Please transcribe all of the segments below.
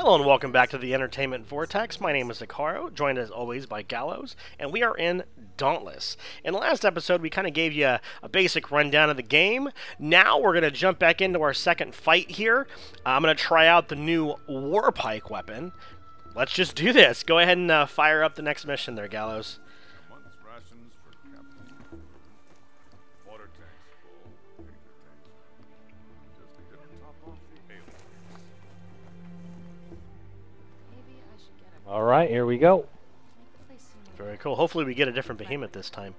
Hello and welcome back to the Entertainment Vortex. My name is Zacaro, joined as always by Gallows, and we are in Dauntless. In the last episode, we kind of gave you a basic rundown of the game. Now we're going to jump back into our second fight here. I'm going to try out the new War Pike weapon. Let's just do this. Go ahead and fire up the next mission there, Gallows. Month's rations for Campfire. Water tanks full. Paper tanks. Just need to top off the aliens. Maybe I should get a All right, here we go. place Very cool. Hopefully we get a different Behemoth this time.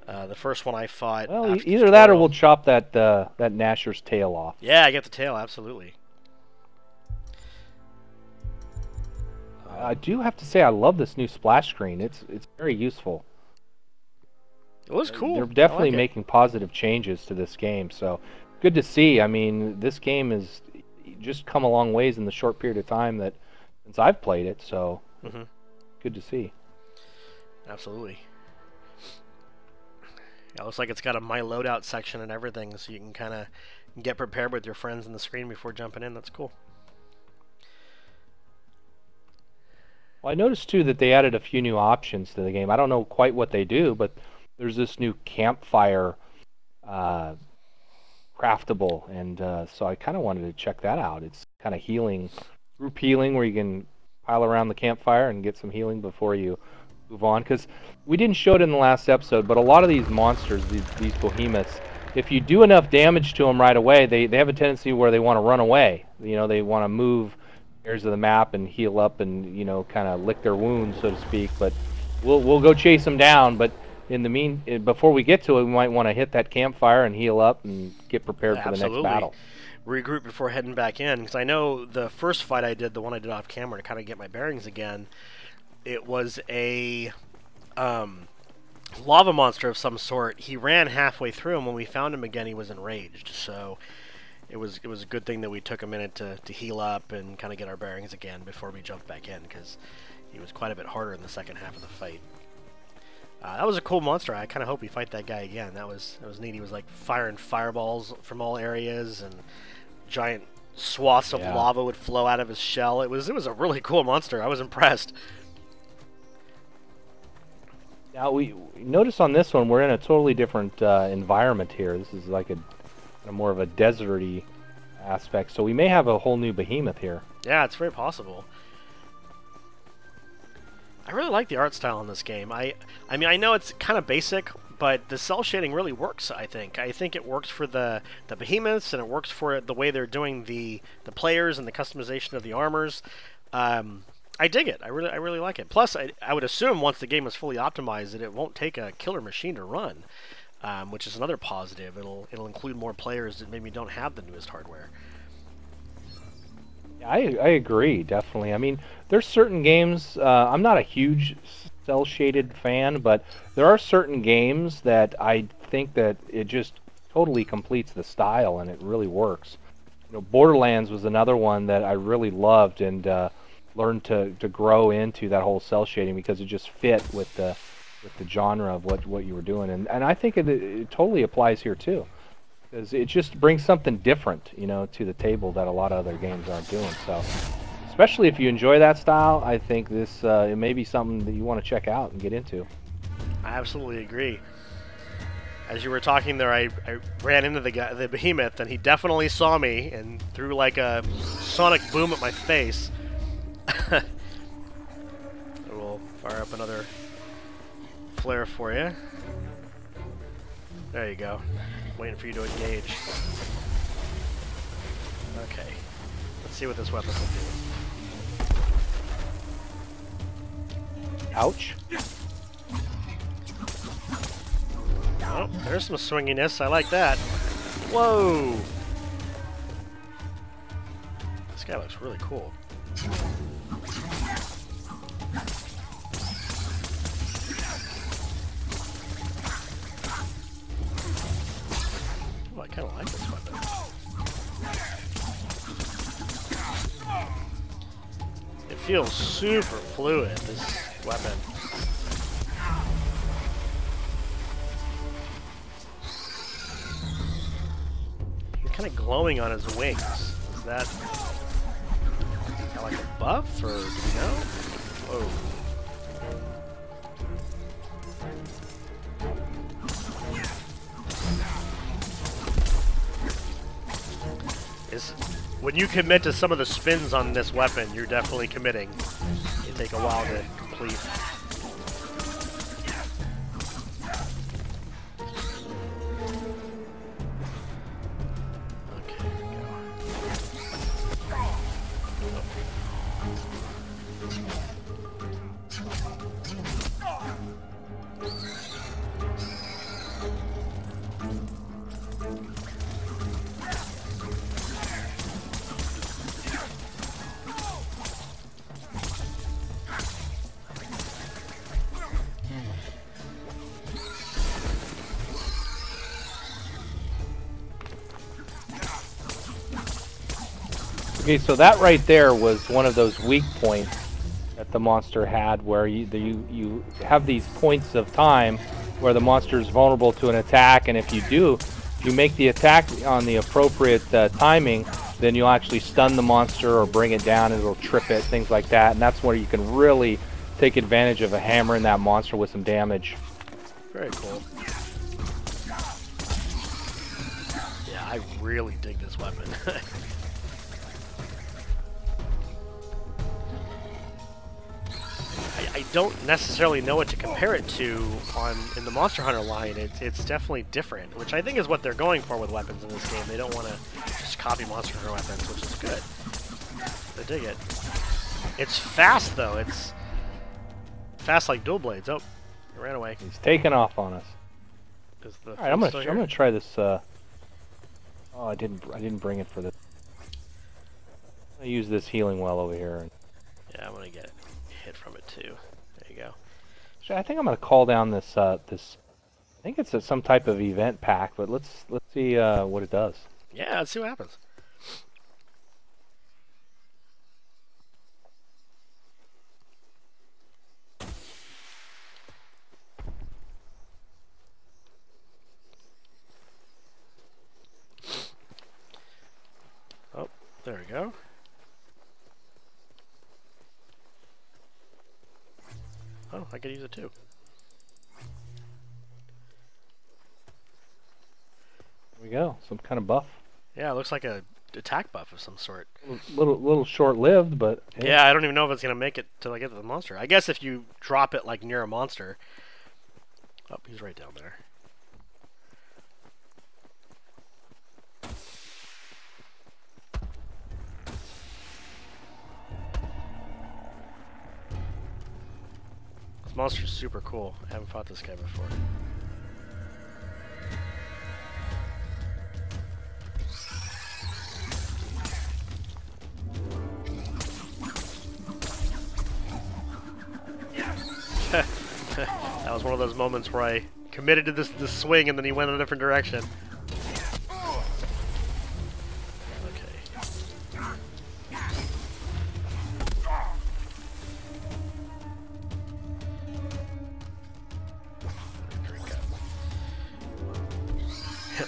The first one I fought... Well, after either that or tutorial- we'll chop that that Gnasher's tail off. Yeah, I get the tail, absolutely. I do have to say I love this new splash screen. It's very useful. It was cool. They're definitely I like it. making positive changes to this game, so good to see. I mean, this game has just come a long ways in the short period of time that since I've played it, so good to see. Absolutely. Yeah, it looks like it's got a My Loadout section and everything, so you can kind of get prepared with your friends on the screen before jumping in. That's cool. Well, I noticed too that they added a few new options to the game. I don't know quite what they do, but there's this new Campfire craftable, and so I kind of wanted to check that out. It's kind of healing, group healing, where you can pile around the campfire and get some healing before you move on. Because we didn't show it in the last episode, but a lot of these monsters, these behemoths, if you do enough damage to them right away, they have a tendency where they want to run away. You know, they want to move areas of the map and heal up and, you know, kind of lick their wounds, so to speak. But we'll go chase them down. But in the before we get to it, we might want to hit that campfire and heal up and get prepared for the next battle. Regroup before heading back in, because I know the first fight I did, the one I did off camera to kind of get my bearings again, it was a lava monster of some sort. He ran halfway through, and when we found him again, he was enraged. So it was a good thing that we took a minute to heal up and kind of get our bearings again before we jumped back in, because he was quite a bit harder in the second half of the fight. That was a cool monster. I kind of hope we fight that guy again. That was neat. He was like firing fireballs from all areas, and giant swaths of lava would flow out of his shell. It was a really cool monster. I was impressed. Now we notice on this one we're in a totally different environment here. This is like a more of a deserty aspect, so we may have a whole new behemoth here. Yeah, it's very possible. I really like the art style in this game. I mean, I know it's kind of basic, but the cell shading really works, I think. I think it works for the behemoths, and it works for the way they're doing the players and the customization of the armors. I dig it. I really like it. Plus, I would assume once the game is fully optimized that it won't take a killer machine to run, which is another positive. It'll include more players that maybe don't have the newest hardware. I agree, definitely. I mean, there's certain games, I'm not a huge cel-shaded fan, but there are certain games that I think that it just totally completes the style and it really works. You know, Borderlands was another one that I really loved and learned to grow into that whole cel shading because it just fit with the genre of what you were doing. And I think it totally applies here too. Because it just brings something different, you know, to the table that a lot of other games aren't doing. So, especially if you enjoy that style, I think this it may be something that you want to check out and get into. I absolutely agree. As you were talking there, I ran into the behemoth, and he definitely saw me and threw like a sonic boom at my face. We'll fire up another flare for you. There you go. Waiting for you to engage. Okay. Let's see what this weapon will do. Ouch. Oh, there's some swinginess. I like that. Whoa! This guy looks really cool. Oh, I kind of like this weapon. It feels super fluid, this weapon. He's kind of glowing on his wings. Is that... I like buff, or do you know? Whoa. When you commit to some of the spins on this weapon, you're definitely committing. It take a while to complete. Okay, here we go. Okay, so that right there was one of those weak points that the monster had, where you have these points of time where the monster is vulnerable to an attack, and if you make the attack on the appropriate timing, then you'll actually stun the monster or bring it down, and it'll trip it, things like that, and that's where you can really take advantage of a hammering that monster with some damage. Very cool. Yeah, I really dig this weapon. I don't necessarily know what to compare it to in the Monster Hunter line. It's definitely different, which I think is what they're going for with weapons in this game. They don't want to just copy Monster Hunter weapons, which is good. I dig it. It's fast, though. It's fast like dual blades. Oh, it ran away. He's taking off on us. All right, I'm gonna try this. Oh, I didn't bring it for this. I use this healing well over here. Yeah, I'm gonna get hit from it too. There you go. Actually, I think I'm gonna call down this this. I think it's some type of event pack, but let's see what it does. Yeah, let's see what happens. Oh, there we go. Oh, I could use it too. There we go. Some kind of buff. Yeah, it looks like a attack buff of some sort. Little short-lived, but hey. Yeah, I don't even know if it's gonna make it till I get to the monster. I guess if you drop it like near a monster. Oh, he's right down there. This monster's super cool. I haven't fought this guy before. That was one of those moments where I committed to this swing and then he went in a different direction.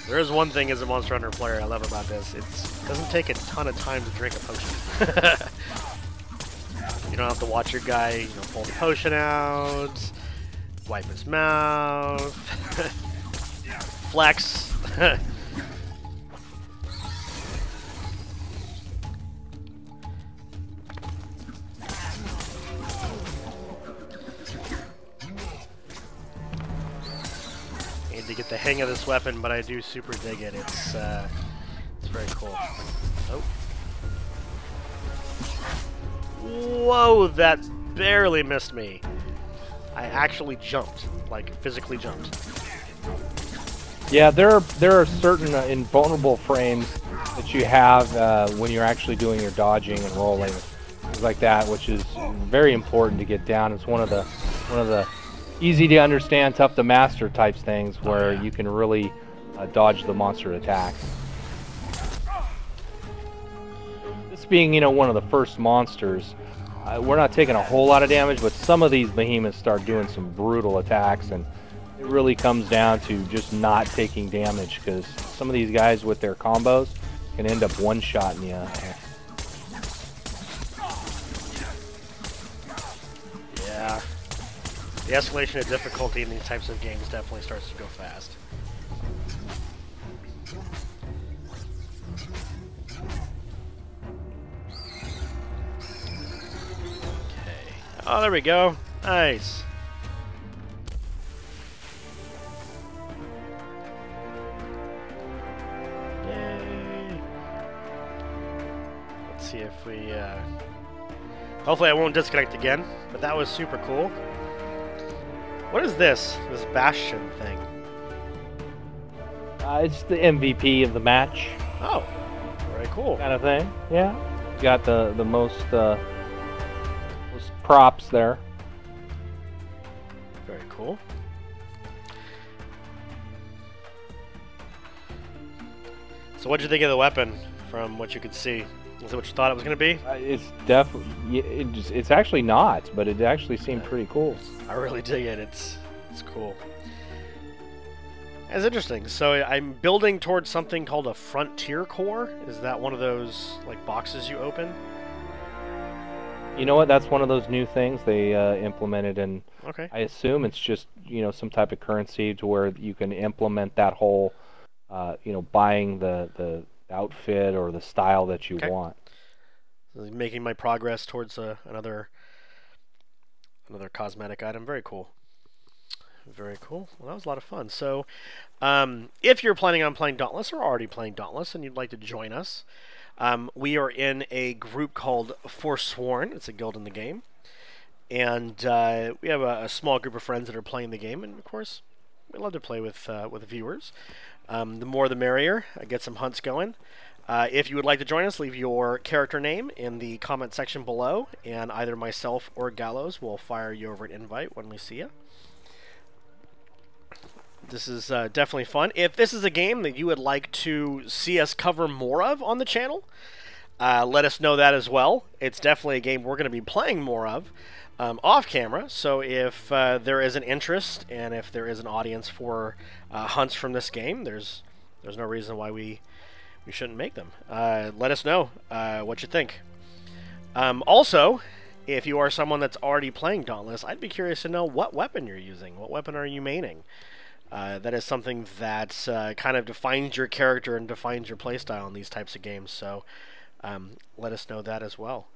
There is one thing as a Monster Hunter player I love about this. It doesn't take a ton of time to drink a potion. You don't have to watch your guy, pull the potion out, wipe his mouth, flex. Need to get the hang of this weapon, but I do super dig it. It's very cool. Oh. Whoa, that barely missed me. I actually jumped, like physically jumped. Yeah, there are certain invulnerable frames that you have when you're actually doing your dodging and rolling, things like that, which is very important to get down. It's one of the easy to understand, tough to master types things where you can really dodge the monster attacks. This being, one of the first monsters, we're not taking a whole lot of damage, but some of these behemoths start doing some brutal attacks, and it really comes down to just not taking damage, because some of these guys with their combos can end up one-shotting you. The escalation of difficulty in these types of games definitely starts to go fast. Okay. Oh, there we go. Nice. Yay. Let's see if we... Hopefully I won't disconnect again, but that was super cool. What is this? This Bastion thing? It's the MVP of the match. Oh, very cool. Kind of thing. Yeah. Got the most props there. Very cool. So what'd you think of the weapon from what you could see? Is it what you thought it was going to be? It's definitely. It's actually not, but it actually seemed pretty cool. I really dig it. It's cool. That's interesting. So I'm building towards something called a frontier core. Is that one of those like boxes you open? You know what? That's one of those new things they implemented, and Okay. I assume it's just some type of currency to where you can implement that whole buying the outfit or the style that you want. So making my progress towards another cosmetic item. Very cool. Very cool. Well, that was a lot of fun. So, if you're planning on playing Dauntless or already playing Dauntless and you'd like to join us, we are in a group called Forsworn. It's a guild in the game. And we have a small group of friends that are playing the game. And, of course, we love to play with viewers. The more the merrier. Get some hunts going. If you would like to join us, leave your character name in the comment section below. And either myself or Gallows will fire you over an invite when we see you. This is definitely fun. If this is a game that you would like to see us cover more of on the channel, let us know that as well. It's definitely a game we're going to be playing more of off camera. So if there is an interest and if there is an audience for hunts from this game, there's no reason why we shouldn't make them. Let us know what you think. Also, if you are someone that's already playing Dauntless, I'd be curious to know what weapon you're using. What weapon are you maining? That is something that kind of defines your character and defines your playstyle in these types of games. So let us know that as well.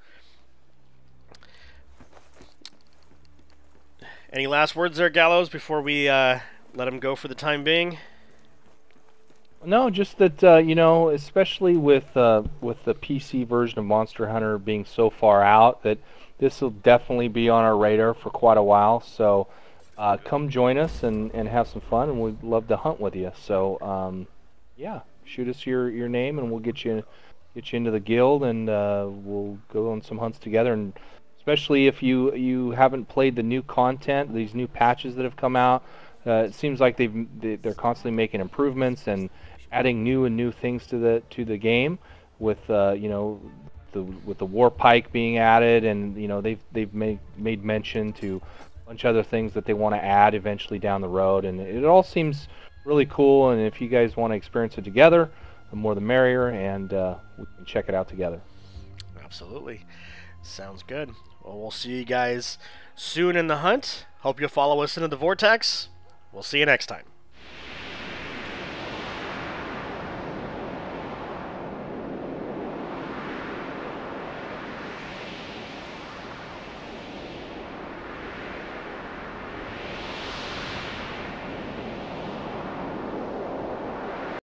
Any last words there, Gallows, before we let him go for the time being? No, just that especially with the PC version of Monster Hunter being so far out, that this will definitely be on our radar for quite a while. So. Come join us and have some fun, and we'd love to hunt with you. So, yeah, shoot us your name, and we'll get you into the guild, and we'll go on some hunts together. And especially if you haven't played the new content, these new patches that have come out, it seems like they're constantly making improvements and adding new things to the game. With with the War Pike being added, and they've made mention to bunch of other things that they want to add eventually down the road, and it all seems really cool. And if you guys want to experience it together, the more the merrier, and we can check it out together. Absolutely. Sounds good. Well, we'll see you guys soon in the hunt. Hope you'll follow us into the Vortex. We'll see you next time.